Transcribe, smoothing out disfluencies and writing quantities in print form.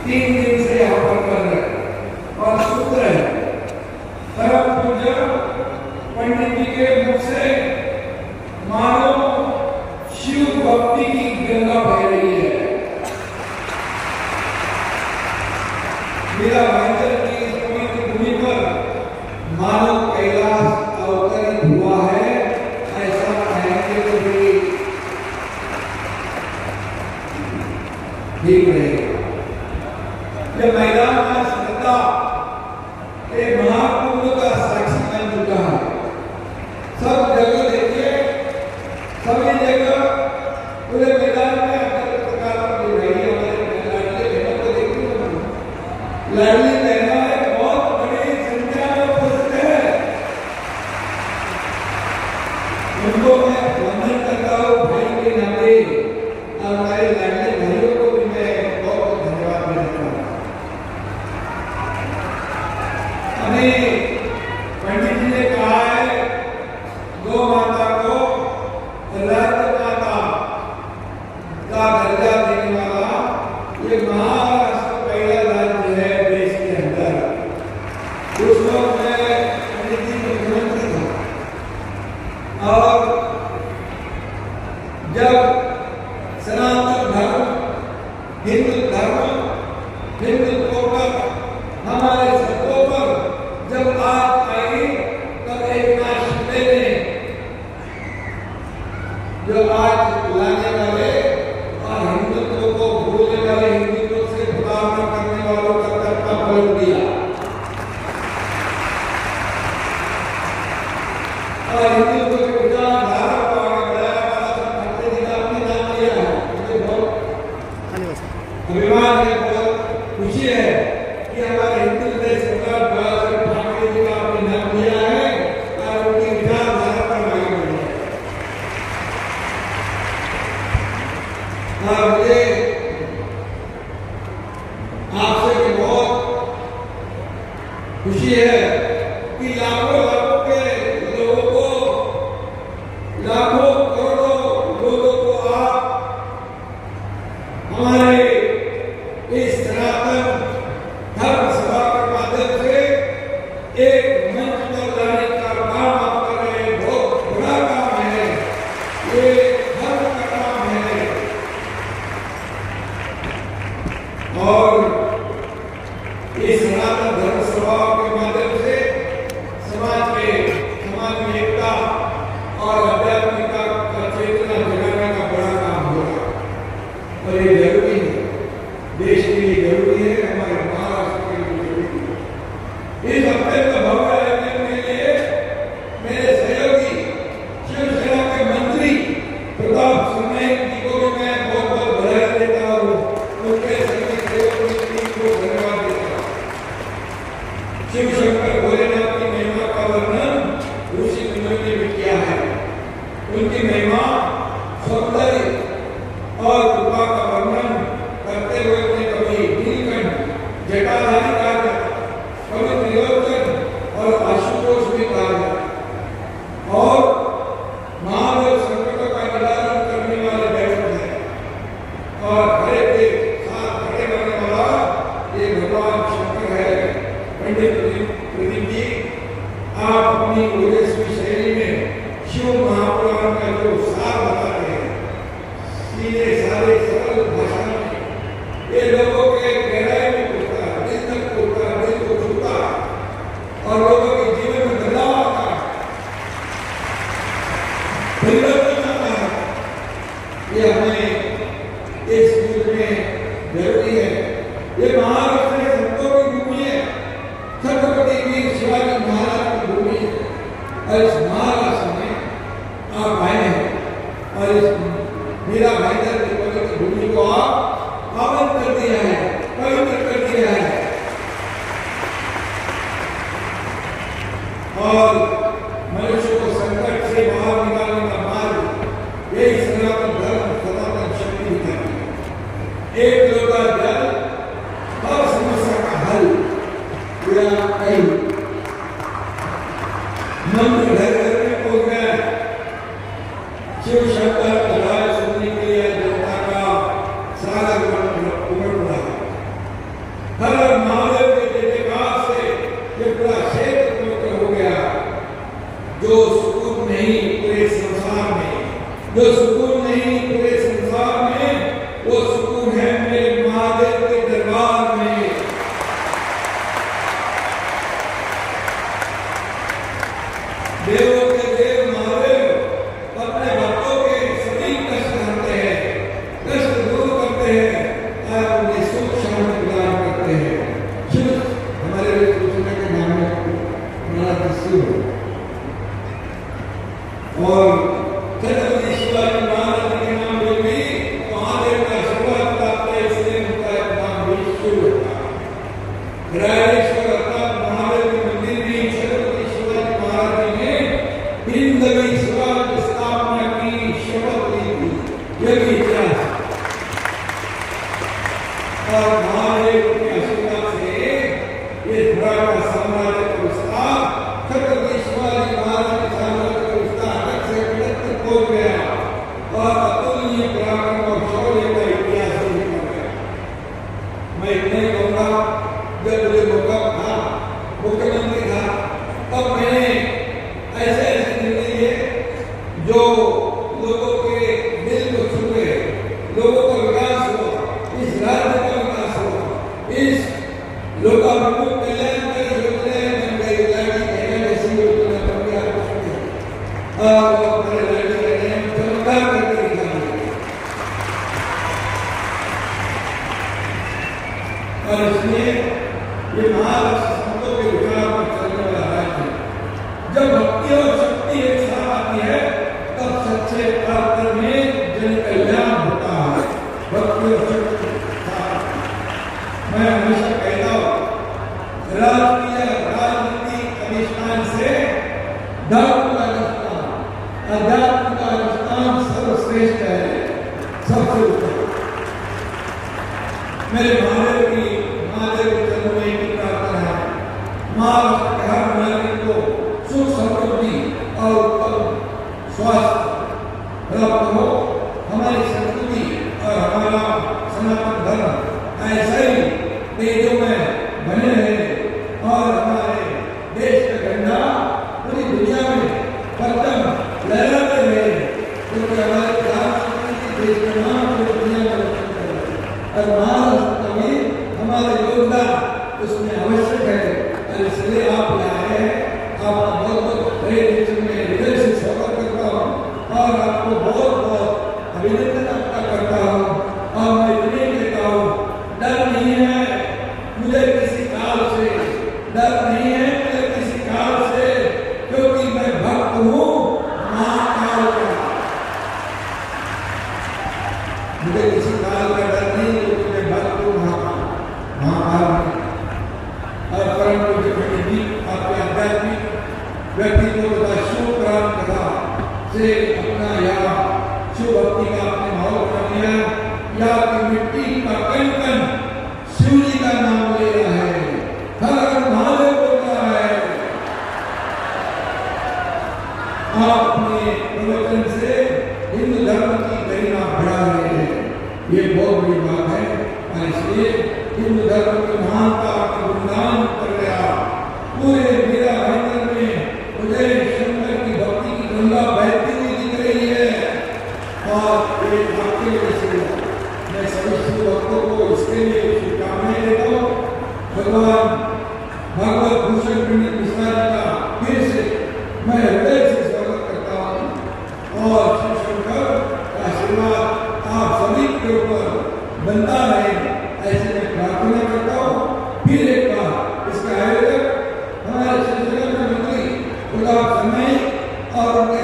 3 दिन से यहाँ पर कर रहे हैं और सूत्र है परम पूज्य पंडित जी के मुख से मानो शिव भक्ति की गंगा बह रही है। मेरा भाईचर की इस पवित्र भूमि पर मानो कैलाश अवतरित हुआ है, ऐसा कहेंगे तो भी ठीक रहेगा। यह मैदान का श्रद्धा के महाकुंभ का साक्षी बन चुका है। सब जगह देखिए, सभी जगह पूरे मैदान में हर प्रकार की रही हमारे लाडली बहनों को देखिए, लाडली बहनें बहुत बड़ी संख्या में उपस्थित है। उनको मैं वंदन करता हूँ भाई के नाते और हमारे लाडली भाइयों को भी मैं बहुत धन्यवाद देता हूँ। हमें पंडित जी ने कहा है गौ माता को राज्य माता का दर्जा देने वाला ये महाराष्ट्र पहला राज्य है देश के अंदर। उस वक्त मैं पंडित जी मुख्यमंत्री था और जब सनातन धर्म हिंदुत्व पर हमारे सबों पर जब बात आई तब एक नाशिंदे ने जो आज लाने वाले और हिंदुत्व को भूलने वाले, हिंदुत्व से प्रताड़ना करने वालों का तर्का पलट दिया और हिंदुत्व के विचारधारा को आगे बढ़ाया वाला सब भक्ति जी का अपने नाम लिया है। मुझे बहुत अभिमान है, बहुत खुशी है कि हमारे हिंदू हृदय सरकार बालासाहेब ठाकरे जी का अपने नाम लिया है और उनकी विचारधारा पर आगे बढ़े। और मुझे आपसे भी बहुत खुशी है कि लाखों करोड़ों लोगों को आप हमारे इस सनातन धर्म सभा के माध्यम से एक मंच पर लाने का काम आप कर रहे हैं। बहुत बड़ा काम है, ये धर्म का काम है और इस सनातन धर्म सभा के माध्यम से समाज में एकता और आध्यात्मिकता का चेतना जगाने का बड़ा काम हो रहा है और ये जरूरी है, देश के लिए जरूरी है, हमारे महाराष्ट्र के लिए जरूरी है। इस हफ्ते का भव्य आयोजन के लिए मेरे सहयोगी शिवसेना के मंत्री प्रताप सिंह जी को भी मैं बहुत बहुत बधाई देता हूँ, उनके सभी सहयोगी टीम को धन्यवाद देता हूँ। शिव शंकर भोलेनाथ की महिमा का वर्णन ऋषि मुनियों ने भी किया है। उनकी महिमा, सौंदर्य और कृपा का वर्णन करते हुए उन्हें कभी नीलकंठ, जटाधारी कहा जाता, कभी त्रिलोचन और आशुतोष भी कहा जाता और महादेव संकटों का निवारण करने वाले दैवत है और हरे के साथ खड़े रहने वाला ये भगवान शंकर है। पंडित प्रदीप जी, आप अपनी ओजस्वी शैली में शिव महापुराण का जो सार बताते हैं, सीधे सारे सरल भाषा में, ये लोगों के गहराई में घुसता है, दिल तक घुसता है, दिल को छूता है और लोगों के जीवन में बदलाव आता है, परिवर्तन आता है। ये हमें इस युग में जरूरी है। ये महाराष्ट्र के संतों की भूमि है, छत्रपति वीर शिवाजी महाराज की भूमि है और इस महाराष्ट्र में आप आए हैं और इस मेरा भाईचारे की पवित्र भूमि को आप पावन कर दिया है, पवित्र कर दिया है और मनुष्य को संकट से बाहर निकालने का मार्ग यही सनातन धर्म, सनातन शक्ति है। एक लोटा जल और समस्या का हल, मंत्र घर घर में पहुंच गया। शिव शंकर महादेव के आशीर्वाद से ये धरा का साम्राज्य का विस्तार छत्रपति शिवाजी महाराज के साम्राज्य का विस्तार तक से तक पहुंच गया और अतुलनीय पराक्रम और शौर्य का इतिहास लिखा गया। मैं इतना ही कहूँगा, जब मुझे मौका था, मुख्यमंत्री था, तब मैंने ऐसे ऐसे निर्णय लिए जो लोगों के दिल को छू गए, लोगों का विकास हुआ, इस राज्य का विकास हुआ, इस लोकाभिमुख कल्याणकारी योजनाएं बन गई, लाडली बहना जैसी योजना बन गई। आप हमारे लाडली बहना चमत्कार करके दिखाएंगे और इसलिए ये महाराष्ट्र संतों के विचार पर चलने वाला राज्य है। जब भक्ति और शक्ति एक साथ आती है तब सच्चे अर्थ में जन कल्याण होता है। भक्ति और शक्ति साथ, मैं हमेशा कहता हूँ, राजकीय राजनीतिक अधिष्ठान से धर्म का अधिष्ठान, अध्यात्म का अधिष्ठान सर्वश्रेष्ठ है, सबसे ऊपर। मेरे महादेव के चरणों में एक प्रार्थना है, महाराष्ट्र के हर नागरिक को सुख समृद्धि और उत्तम स्वास्थ्य प्राप्त हो, हमारी संस्कृति और हमारा सनातन धर्म ऐसा ही तेजों में बने रहे और हमारे देश का झंडा पूरी दुनिया में परचम लहराते रहे, क्योंकि हमारे प्रधानमंत्री देश का नाम पूरी दुनिया में रोशन कर रहे हैं और महाराष्ट्र का भी हमारा योगदान उसमें आवश्यक है। और इसलिए आप यहाँ आए हैं, आपका बहुत बहुत हृदय से स्वागत करता हूँ और आपको बहुत बहुत अभिनंदन आपका करता हूँ। और मैं इतने कहता हूँ, डर नहीं है मुझे किसी काल से, डर नहीं है मुझे किसी काल से, क्योंकि मैं भक्त हूँ महाकाल का। मुझे किसी काल का डर नहीं, क्योंकि मैं भक्त हूँ महाकाल। और परम पूज्य पंडित आपके आध्यात्मिक व्यक्तित्व तथा शिव पुराण कथा से अपना या शिव भक्ति का अपने भाव बना लिया, या कि मिट्टी का कण कण शिव जी का नाम ले रहा है, हर हर महादेव बोल रहा है। आप अपने प्रवचन से हिंदू धर्म की गरिमा बढ़ा रहे हैं, ये बहुत बड़ी बात है। और इसलिए हिंदू धर्म की महानता का गुणगान कर गया। पूरे मेरा भाईंदर में मुझे शंकर की भक्ति की गंगा बहती हुई दिख रही है और एक आपके लिए से मैं सभी शिव भक्तों को इसके लिए शुभकामनाएं देता हूँ। भगवान भागवत भूषण पंडित मिश्रा जी का फिर से मैं हृदय से स्वागत करता हूँ और शिव शंकर का आशीर्वाद आप सभी के ऊपर बनता रहे, ऐसे मैं प्रार्थना करता हूँ। फिर एक बार इसका आयोजक हमारे शिवसेना के मंत्री प्रताप शर्मा और उनके